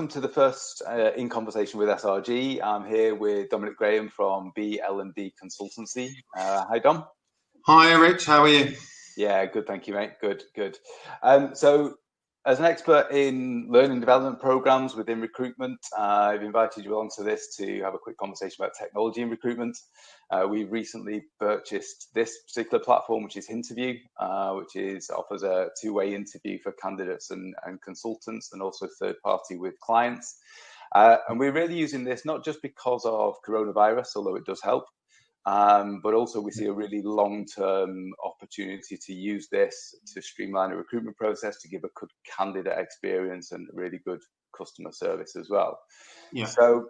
Welcome to the first In Conversation with SRG. I'm here with Dominic Graham from BL&D Consultancy. Hi, Dom. Hi, Rich. How are you? Yeah, good. Thank you, mate. Good. So, as an expert in learning development programs within recruitment, I've invited you onto this to have a quick conversation about technology in recruitment. We recently purchased this particular platform, which is Hinterview, which offers a two-way interview for candidates and consultants, and also third-party with clients. And we're really using this not just because of coronavirus, although it does help, but also we see a really long-term opportunity to use this to streamline a recruitment process, to give a good candidate experience and really good customer service as well. Yeah. So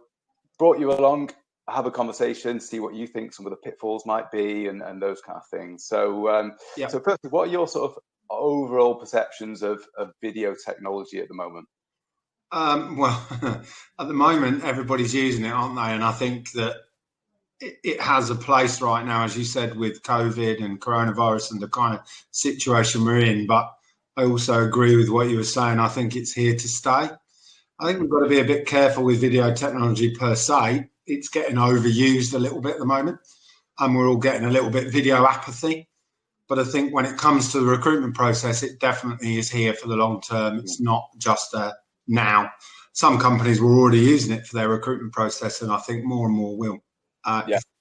brought you along, have a conversation, see what you think some of the pitfalls might be, and those kind of things. So, So firstly, what are your sort of overall perceptions of video technology at the moment? Well, at the moment, everybody's using it, aren't they? And I think that it has a place right now, as you said, with COVID and coronavirus and the kind of situation we're in. But I also agree with what you were saying. I think it's here to stay. I think we've got to be a bit careful with video technology per se. It's getting overused a little bit at the moment, and we're all getting a little bit video apathy. But I think when it comes to the recruitment process, it definitely is here for the long term. It's not just now. Some companies were already using it for their recruitment process, and I think more and more will.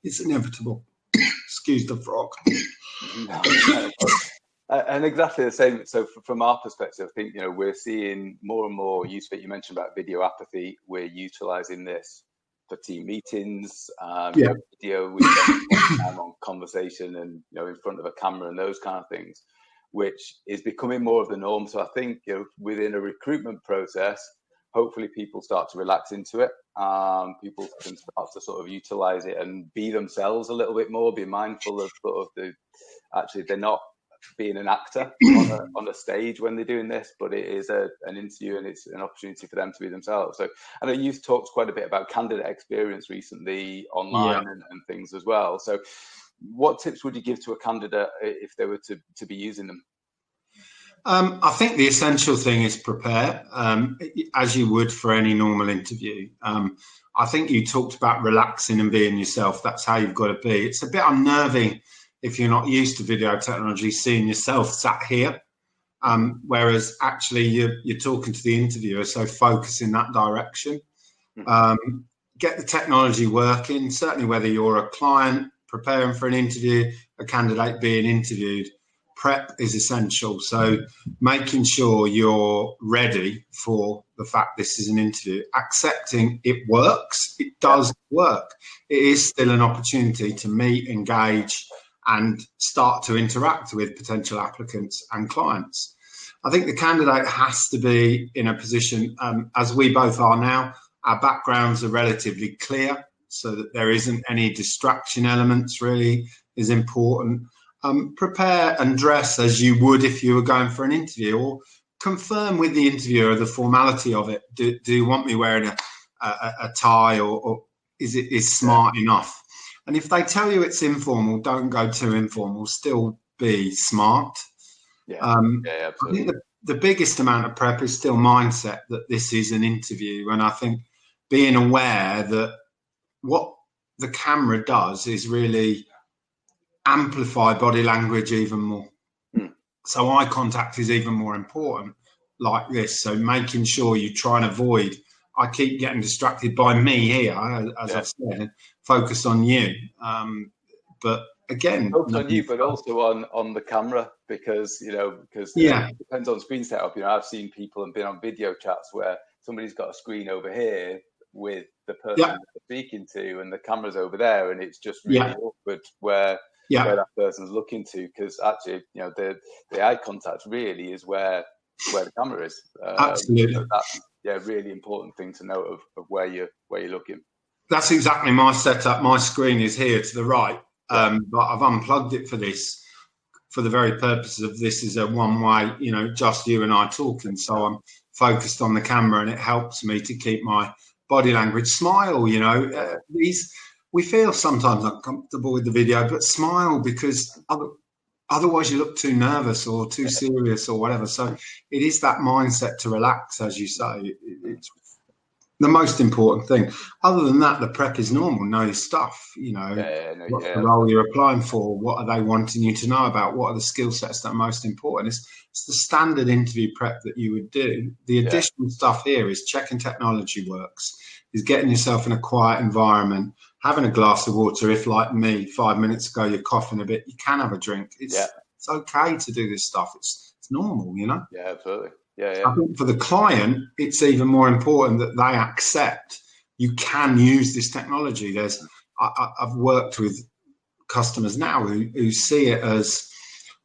It's inevitable. Excuse the frog. And exactly the same. So from our perspective, I think, we're seeing more and more use of it. You mentioned about video apathy. We're utilizing this for team meetings, video with on conversation and, in front of a camera and those kind of things, which is becoming more of the norm. So I think, within a recruitment process, hopefully people start to relax into it. People can start to sort of utilize it and be themselves a little bit more, be mindful of sort of actually they're not being an actor on a stage when they're doing this, but it is an interview and it's an opportunity for them to be themselves. So I know you've talked quite a bit about candidate experience recently online and things as well. So what tips would you give to a candidate if they were to be using them? I think the essential thing is prepare, as you would for any normal interview. I think you talked about relaxing and being yourself. That's how you've got to be. It's a bit unnerving if you're not used to video technology, seeing yourself sat here, whereas actually you're talking to the interviewer, so focus in that direction. Get the technology working, certainly whether you're a client preparing for an interview, a candidate being interviewed. Prep is essential. So making sure you're ready for the fact this is an interview, accepting it works, it does work. It is still an opportunity to meet, engage, and start to interact with potential applicants and clients. I think the candidate has to be in a position, as we both are now, our backgrounds are relatively clear so that there isn't any distraction elements really is important. Prepare and dress as you would if you were going for an interview, or confirm with the interviewer the formality of it. Do you want me wearing a tie, or is smart enough? And if they tell you it's informal, don't go too informal. Still be smart. Absolutely. I think the biggest amount of prep is still mindset that this is an interview, and I think being aware that what the camera does is really amplify body language even more. So eye contact is even more important like this. So making sure you try and avoid, I keep getting distracted by me here, as I've said, focus on you. But again, focus on you, but also on the camera, because it depends on screen setup. I've seen people and been on video chats where somebody's got a screen over here with the person they're speaking to, and the camera's over there, and it's just really awkward where that person's looking to, because actually, the eye contact really is where the camera is. Absolutely. So that's really important thing to note of where you're looking. That's exactly my setup. My screen is here to the right, but I've unplugged it for this, for the very purpose of this is a one-way, just you and I talking. So I'm focused on the camera, and it helps me to keep my body language. Smile, we feel sometimes uncomfortable with the video, but smile, because otherwise you look too nervous or too serious or whatever. So it is that mindset to relax, as you say. The most important thing. Other than that, the prep is normal. Know your stuff. You know, what's the role you're applying for? What are they wanting you to know about? What are the skill sets that are most important? It's the standard interview prep that you would do. The additional stuff here is checking technology works, is getting yourself in a quiet environment, having a glass of water. If, like me, 5 minutes ago, you're coughing a bit, you can have a drink. It's okay to do this stuff. It's normal, you know? Yeah, absolutely. Yeah. I think for the client, it's even more important that they accept you can use this technology. I've worked with customers now who see it as,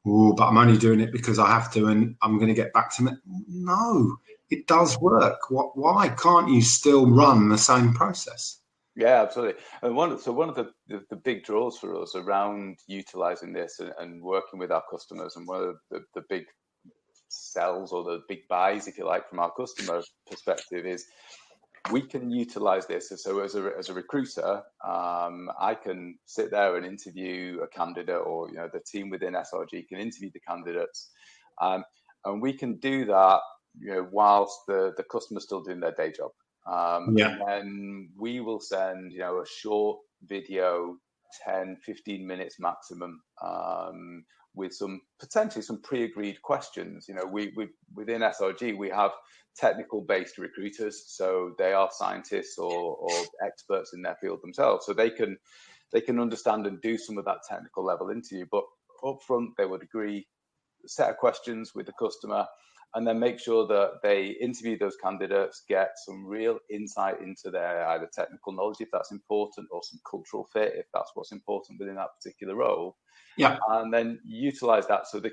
oh, but I'm only doing it because I have to, and I'm going to get back to it. No, it does work. Why can't you still run the same process? Yeah, absolutely. And one of the big draws for us around utilizing this and working with our customers, and one of the big sells or the big buys, if you like, from our customer perspective, is we can utilize this. So as a recruiter, I can sit there and interview a candidate, or the team within SRG can interview the candidates, and we can do that whilst the customer's still doing their day job. And then we will send a short video, 10-15 minutes maximum, with potentially some pre-agreed questions. We within SRG, we have technical based recruiters, so they are scientists or experts in their field themselves, so they can understand and do some of that technical level interview. But up front, they would agree a set of questions with the customer, and then make sure that they interview those candidates, get some real insight into their either technical knowledge, if that's important, or some cultural fit, if that's what's important within that particular role. Yeah. And then utilize that so the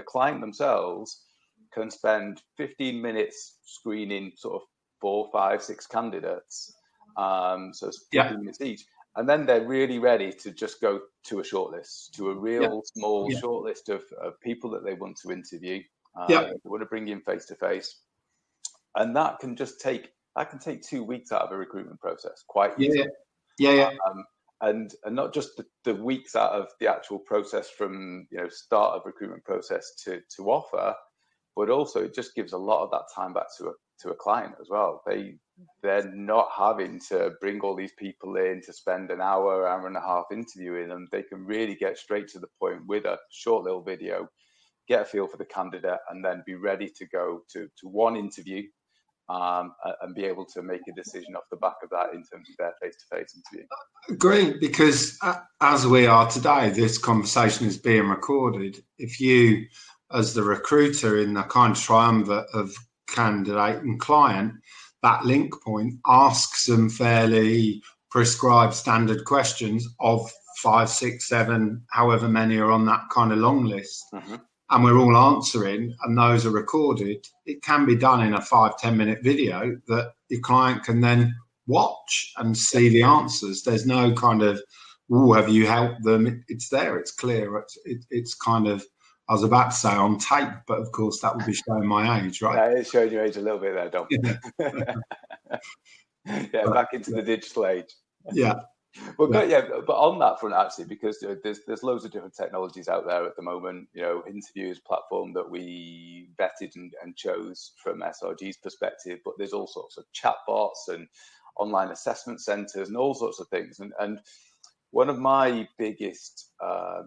client themselves can spend 15 minutes screening sort of 4, 5, 6 candidates. So it's 15 minutes each. And then they're really ready to just go to a shortlist, to a real small shortlist of people that they want to interview. They want to bring in face to face, and that can take 2 weeks out of a recruitment process quite easily. And not just the weeks out of the actual process from start of recruitment process to offer, but also it just gives a lot of that time back to a client as well. They're not having to bring all these people in to spend an hour and a half interviewing them. They can really get straight to the point with a short little video, get a feel for the candidate, and then be ready to go to one interview, and be able to make a decision off the back of that in terms of their face-to-face interview. Great, because as we are today, this conversation is being recorded. If you, as the recruiter in the kind of triumvirate of candidate and client, that link point, ask some fairly prescribed standard questions of 5, 6, 7, however many are on that kind of long list, and we're all answering, and those are recorded, it can be done in a 5-10 minute video that your client can then watch and see the answers. There's no kind of, oh, have you helped them? It's there, it's clear, it's kind of, I was about to say on tape, but of course that would be showing my age, right? Yeah, it's showing your age a little bit there, Dom. Back into the digital age. But on that front, actually, because there's loads of different technologies out there at the moment. Interviews platform that we vetted and chose from SRG's perspective, but there's all sorts of chatbots and online assessment centers and all sorts of things. And one of my biggest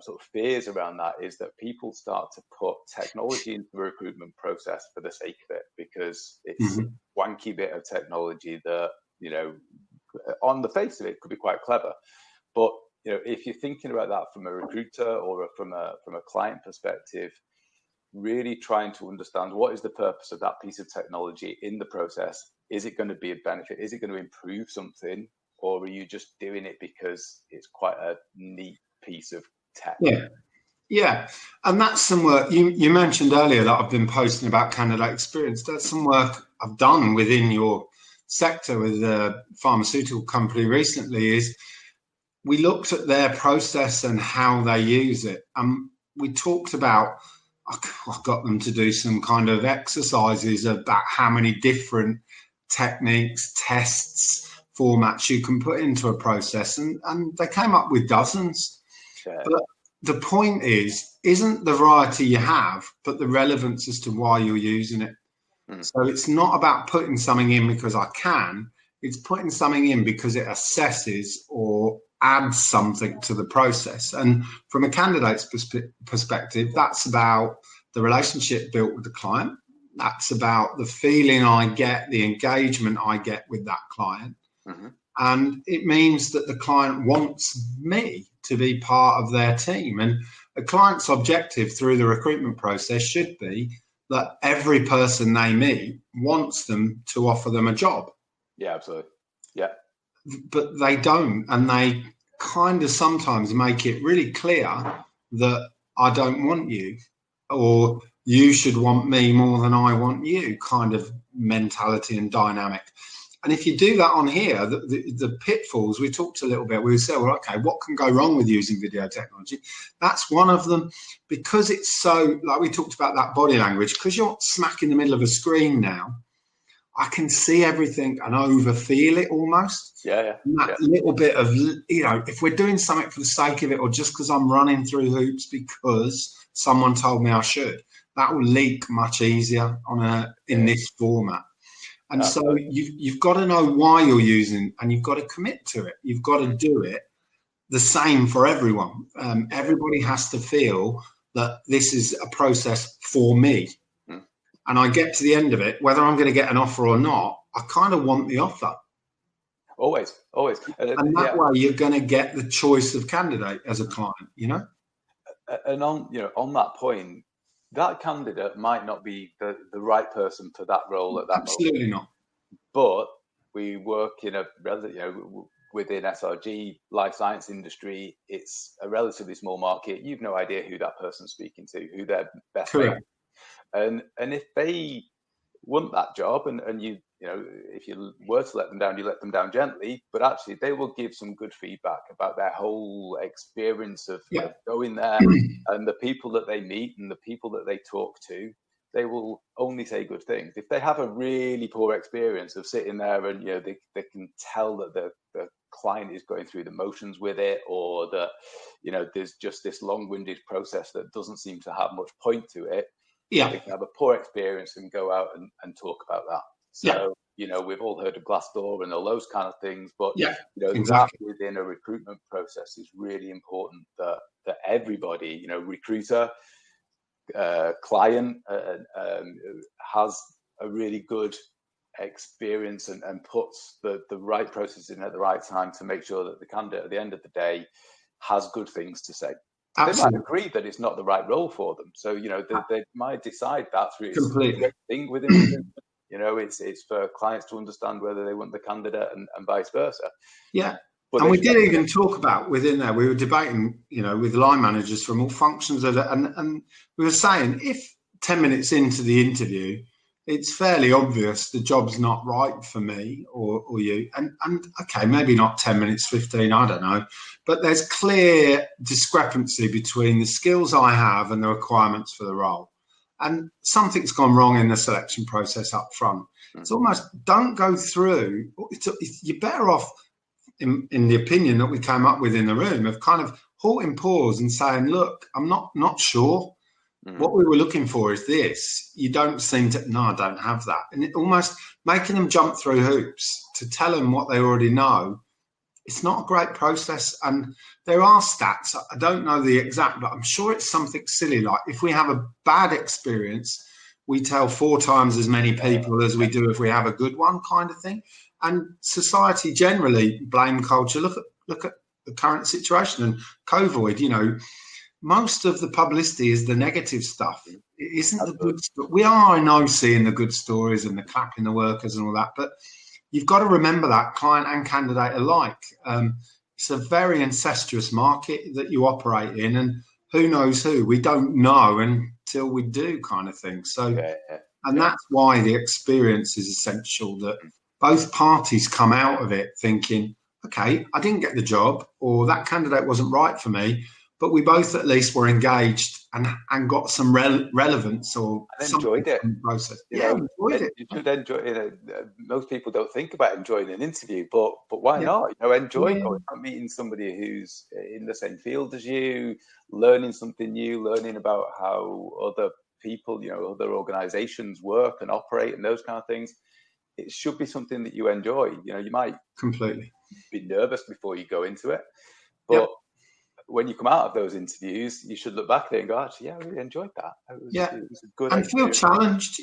sort of fears around that is that people start to put technology into the recruitment process for the sake of it, because it's a wanky bit of technology that, on the face of it could be quite clever. But, if you're thinking about that from a recruiter or from a client perspective, really trying to understand what is the purpose of that piece of technology in the process. Is it going to be a benefit? Is it going to improve something? Or are you just doing it because it's quite a neat piece of tech? Yeah. And that's some work you mentioned earlier that I've been posting about candidate experience. That's some work I've done within your sector with a pharmaceutical company recently. Is we looked at their process and how they use it. We talked about, I got them to do some kind of exercises about how many different techniques, tests, formats you can put into a process, and they came up with dozens. But the point isn't the variety you have, but the relevance as to why you're using it. So it's not about putting something in because I can, it's putting something in because it assesses or adds something to the process. And from a candidate's perspective, that's about the relationship built with the client. That's about the feeling I get, the engagement I get with that client. And it means that the client wants me to be part of their team. And a client's objective through the recruitment process should be that every person they meet wants them to offer them a job. Yeah, absolutely. Yeah. But they don't. And they kind of sometimes make it really clear that I don't want you, or you should want me more than I want you, kind of mentality and dynamic. And if you do that on here, the pitfalls, we talked a little bit, we say, well, okay, what can go wrong with using video technology? That's one of them, because it's so, like we talked about that body language, because you're smack in the middle of a screen now, I can see everything and overfeel it almost. Yeah. That little bit of, if we're doing something for the sake of it, or just because I'm running through hoops because someone told me I should, that will leak much easier in this format. And so you've got to know why you're using, and you've got to commit to it. You've got to do it the same for everyone. Everybody has to feel that this is a process for me. And I get to the end of it, whether I'm going to get an offer or not, I kind of want the offer. Always. And that way you're going to get the choice of candidate as a client, And on that point, that candidate might not be the right person for that role at that moment. Absolutely not. But we work in within SRG life science industry. It's a relatively small market. You've no idea who that person's speaking to, who their best mate. And if they want that job, and you if you were to let them down, you let them down gently, but actually they will give some good feedback about their whole experience of going there, and the people that they meet and the people that they talk to, they will only say good things. If they have a really poor experience of sitting there and they can tell that the client is going through the motions with it, or that there's just this long-winded process that doesn't seem to have much point to it, they can have a poor experience and go out and talk about that. So we've all heard of Glassdoor and all those kind of things, but exactly. that within a recruitment process is really important, that everybody, recruiter, client, has a really good experience and puts the right process in at the right time to make sure that the candidate at the end of the day has good things to say. Absolutely. They might agree that it's not the right role for them, so they might decide that through a great thing within recruitment. It's for clients to understand whether they want the candidate and vice versa. But and we did even talk about within there, we were debating, with line managers from all functions of it, and we were saying, if 10 minutes into the interview, it's fairly obvious the job's not right for me or you, and okay, maybe not 10 minutes, 15, I don't know, but there's clear discrepancy between the skills I have and the requirements for the role. And something's gone wrong in the selection process up front. It's almost, don't go through. You're better off, in the opinion that we came up with in the room, of kind of halting pause and saying, look, I'm not sure. What we were looking for is this. You don't seem to, no, I don't have that. And it almost making them jump through hoops to tell them what they already know. It's not a great process. And there are stats. I don't know the exact, but I'm sure it's something silly. Like if we have a bad experience, we tell 4 times as many people as we do if we have a good one, kind of thing. And society generally, blame culture. Look at the current situation and COVID, most of the publicity is the negative stuff. It isn't the good stuff. We are, I know, seeing the good stories and the clapping the workers and all that, but you've got to remember that, client and candidate alike. It's a very incestuous market that you operate in, and who knows who? We don't know until we do, kind of thing. So, that's why the experience is essential, that both parties come out of it thinking, okay, I didn't get the job, or that candidate wasn't right for me, but we both at least were engaged and got some relevance or enjoyed it. Process. Enjoyed it. You should enjoy it. Most people don't think about enjoying an interview, but why not? Enjoy going out, meeting somebody who's in the same field as you, learning something new, learning about how other people, other organizations work and operate and those kind of things. It should be something that you enjoy. You might completely be nervous before you go into it, but when you come out of those interviews, you should look back at it and go, actually, I really enjoyed that. It was a good experience. Feel challenged,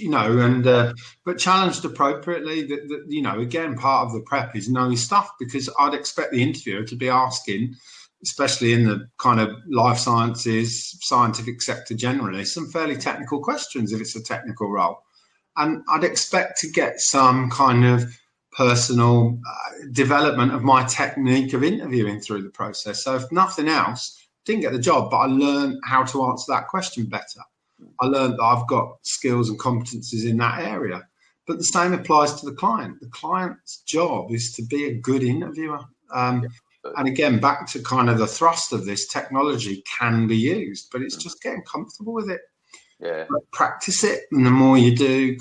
but challenged appropriately. That again, part of the prep is knowing stuff, because I'd expect the interviewer to be asking, especially in the kind of life sciences, scientific sector generally, some fairly technical questions if it's a technical role. And I'd expect to get some kind of personal development of my technique of interviewing through the process. So if nothing else, didn't get the job, but I learned how to answer that question better. I learned that I've got skills and competencies in that area. But the same applies to the client. The client's job is to be a good interviewer. And again, back to kind of the thrust of this, technology can be used, but it's just getting comfortable with it. Practice it, and the more you do,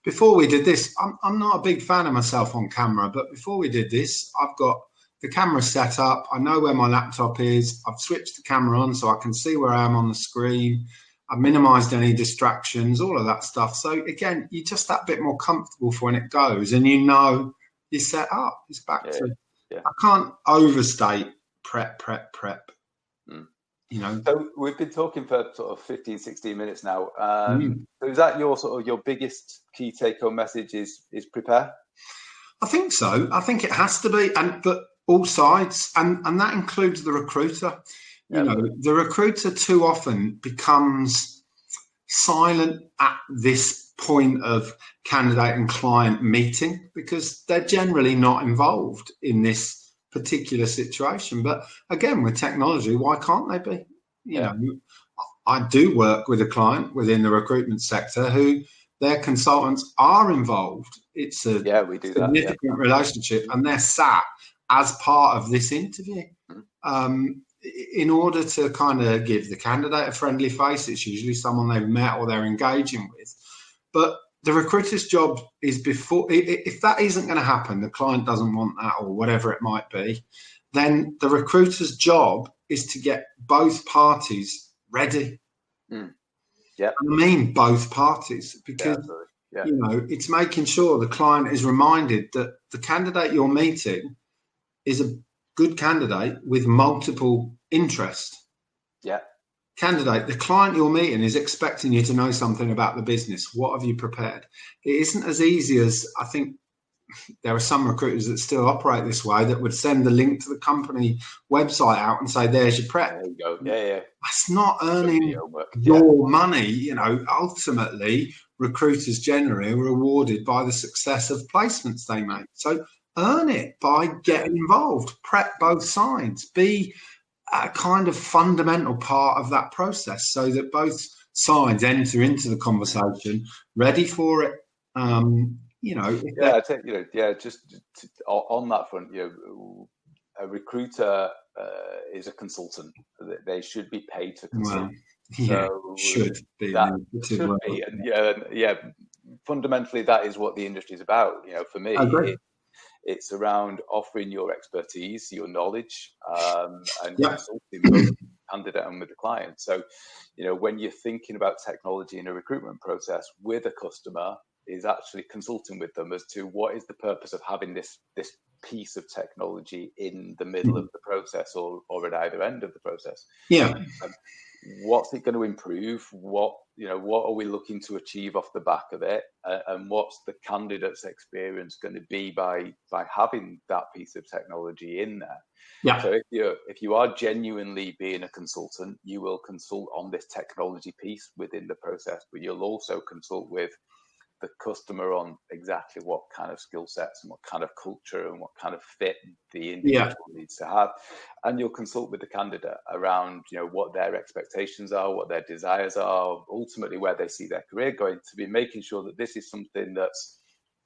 before we did this, I'm not a big fan of myself on camera, but before we did this, I've got the camera set up, I know where my laptop is, I've switched the camera on so I can see where I am on the screen, I've minimized any distractions, all of that stuff. So again, you're just that bit more comfortable for when it goes, and you're set up. It's back to, I can't overstate prep. So we've been talking for sort of 15, 16 minutes now. So is that your biggest key take-home message is prepare? I think so. I think it has to be, but all sides, and that includes the recruiter. The recruiter too often becomes silent at this point of candidate and client meeting because they're generally not involved in this particular situation. But again, with technology, why can't they be? I do work with a client within the recruitment sector who their consultants are involved. It's a significant relationship, and they're sat as part of this interview. In order to kind of give the candidate a friendly face, it's usually someone they've met or they're engaging with. But the recruiter's job is if that isn't going to happen, the client doesn't want that or whatever it might be, then the recruiter's job is to get both parties ready. I mean both parties, because it's making sure the client is reminded that the candidate you're meeting is a good candidate with multiple interests. The client you're meeting is expecting you to know something about the business. What have you prepared? It isn't as easy as, I think there are some recruiters that still operate this way, that would send the link to the company website out and say, there's your prep. There you go. That's not earning your money. Ultimately, recruiters generally are rewarded by the success of placements they make. So earn it by getting involved, prep both sides, be a kind of fundamental part of that process so that both sides enter into the conversation ready for it. I think just on that front, a recruiter is a consultant. They should be paid to consult. Should be, and fundamentally that is what the industry is about. For me, it's around offering your expertise, your knowledge, and consulting both the candidate and with the client. So, when you're thinking about technology in a recruitment process with a customer, is actually consulting with them as to what is the purpose of having this piece of technology in the middle of the process or at either end of the process. What's it going to improve? What are we looking to achieve off the back of it? And what's the candidate's experience going to be by having that piece of technology in there? So if you are genuinely being a consultant, you will consult on this technology piece within the process, but you'll also consult with the customer on exactly what kind of skill sets and what kind of culture and what kind of fit the individual needs to have. And you'll consult with the candidate around, what their expectations are, what their desires are, ultimately where they see their career going, to be making sure that this is something that's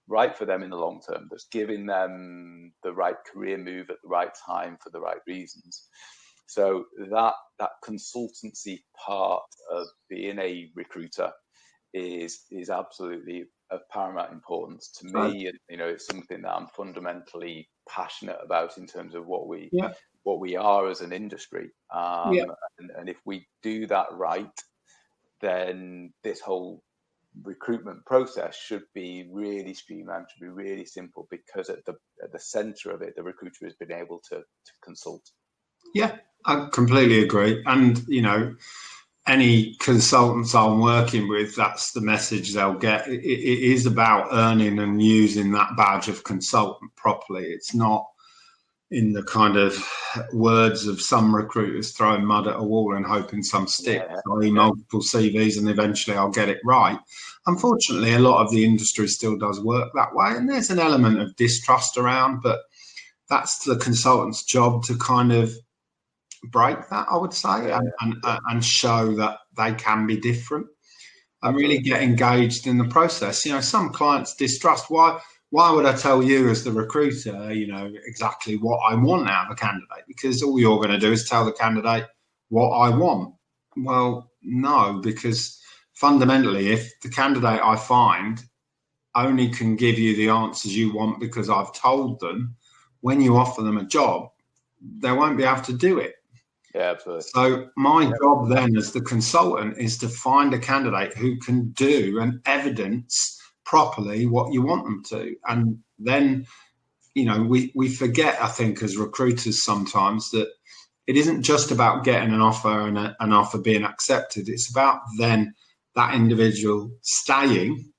right for them in the long term, that's giving them the right career move at the right time for the right reasons. So that consultancy part of being a recruiter is absolutely of paramount importance to me. And it's something that I'm fundamentally passionate about in terms of what we are as an industry. And if we do that right, then this whole recruitment process should be really streamlined, should be really simple, because at the center of it, the recruiter has been able to consult. Yeah, I completely agree. And, you know, any consultants I'm working with, that's the message they'll get. It is about earning and using that badge of consultant properly. It's not in the kind of words of some recruiters throwing mud at a wall and hoping some sticks, i.e. multiple CVs and eventually I'll get it right. Unfortunately, a lot of the industry still does work that way, and there's an element of distrust around, but that's the consultant's job to kind of break that, I would say, and show that they can be different and really get engaged in the process. You know, some clients distrust. Why would I tell you as the recruiter, you know, exactly what I want out of a candidate? Because all you're going to do is tell the candidate what I want. Well, no, because fundamentally, if the candidate I find only can give you the answers you want because I've told them, when you offer them a job, they won't be able to do it. Yeah, absolutely. So my job then as the consultant is to find a candidate who can do and evidence properly what you want them to. And then, you know, we forget, I think, as recruiters sometimes, that it isn't just about getting an offer and an offer being accepted. It's about then that individual staying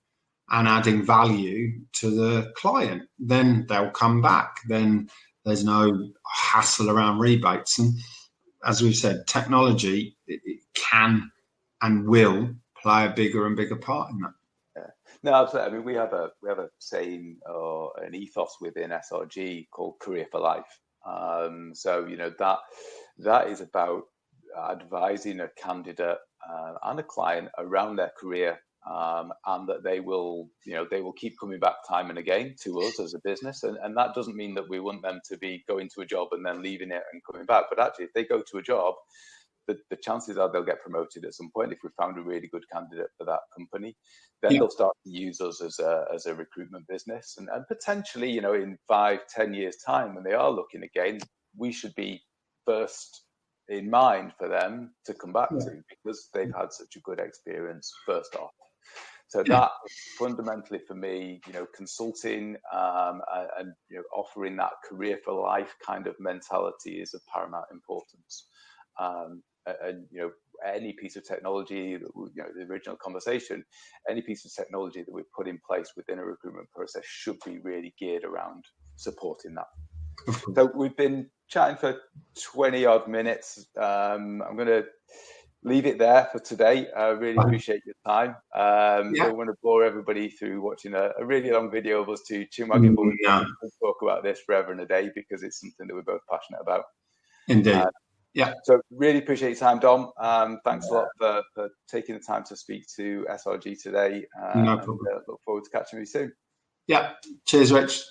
and adding value to the client. Then they'll come back. Then there's no hassle around rebates. And as we've said, technology, it can and will play a bigger and bigger part in that. Yeah. No, absolutely. I mean, we have a saying or an ethos within SRG called Career for Life. So, you know, that is about advising a candidate and a client around their career, and that they will keep coming back time and again to us as a business. And that doesn't mean that we want them to be going to a job and then leaving it and coming back. But actually, if they go to a job, the chances are they'll get promoted at some point if we found a really good candidate for that company. Then they'll start to use us as a recruitment business, and potentially, you know, in 5-10 years time, when they are looking again, we should be first in mind for them to come back to, because they've had such a good experience first off. So that fundamentally for me, you know, consulting and you know, offering that career for life kind of mentality is of paramount importance. And you know, any piece of technology, you know, the original conversation, any piece of technology that we put in place within a recruitment process should be really geared around supporting that. So we've been chatting for 20 odd minutes. I'm going to leave it there for today. I really appreciate your time. Don't want to bore everybody through watching a really long video of us two chin-wagging, but we can talk about this forever and a day, because it's something that we're both passionate about. Indeed. So really appreciate your time, Dom. Thanks a lot for taking the time to speak to SRG today. No problem. Look forward to catching you soon. Yeah. Cheers, Rich.